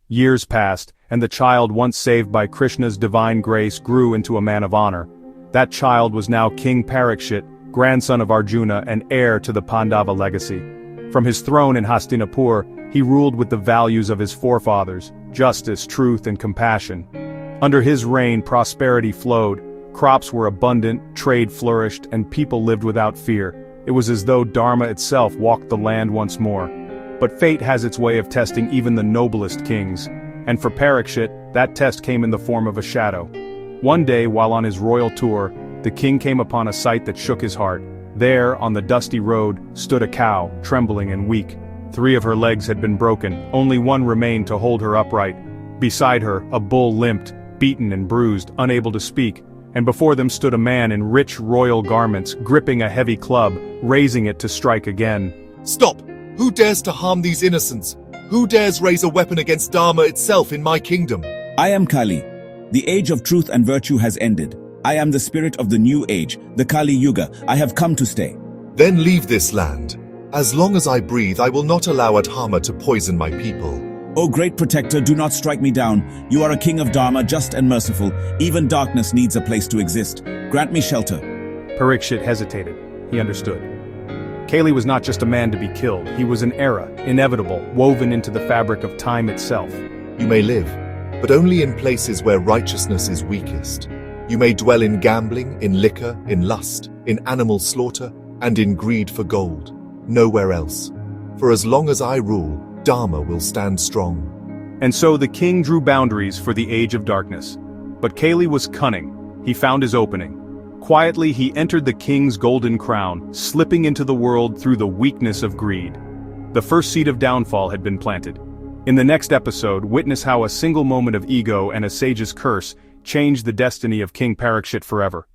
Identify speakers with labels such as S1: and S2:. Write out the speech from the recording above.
S1: Years passed, and the child once saved by Krishna's divine grace grew into a man of honor. That child was now King Parikshit, grandson of Arjuna and heir to the Pandava legacy. From his throne in Hastinapur, he ruled with the values of his forefathers: justice, truth, and compassion. Under his reign, prosperity flowed, crops were abundant, trade flourished, and people lived without fear. It was as though Dharma itself walked the land once more. But fate has its way of testing even the noblest kings, and for Parikshit, that test came in the form of a shadow. One day, while on his royal tour, the king came upon a sight that shook his heart. There, on the dusty road, stood a cow, trembling and weak. 3 of her legs had been broken, only one remained to hold her upright. Beside her, a bull limped, beaten and bruised, unable to speak, and before them stood a man in rich royal garments, gripping a heavy club, raising it to strike again.
S2: Stop! Who dares to harm these innocents? Who dares raise a weapon against Dharma itself in my kingdom?
S3: I am Kali. The age of truth and virtue has ended. I am the spirit of the new age, the Kaliyuga. I have come to stay.
S2: Then leave this land. As long as I breathe, I will not allow Adharma to poison my people.
S3: O great protector, do not strike me down. You are a king of Dharma, just and merciful. Even darkness needs a place to exist. Grant me shelter.
S1: Parikshit hesitated. He understood. Kali was not just a man to be killed, he was an era, inevitable, woven into the fabric of time itself.
S2: You may live, but only in places where righteousness is weakest. You may dwell in gambling, in liquor, in lust, in animal slaughter, and in greed for gold. Nowhere else. For as long as I rule, Dharma will stand strong.
S1: And so the king drew boundaries for the age of darkness. But Kali was cunning. He found his opening. Quietly he entered the king's golden crown, slipping into the world through the weakness of greed. The first seed of downfall had been planted. In the next episode, witness how a single moment of ego and a sage's curse changed the destiny of King Parikshit forever.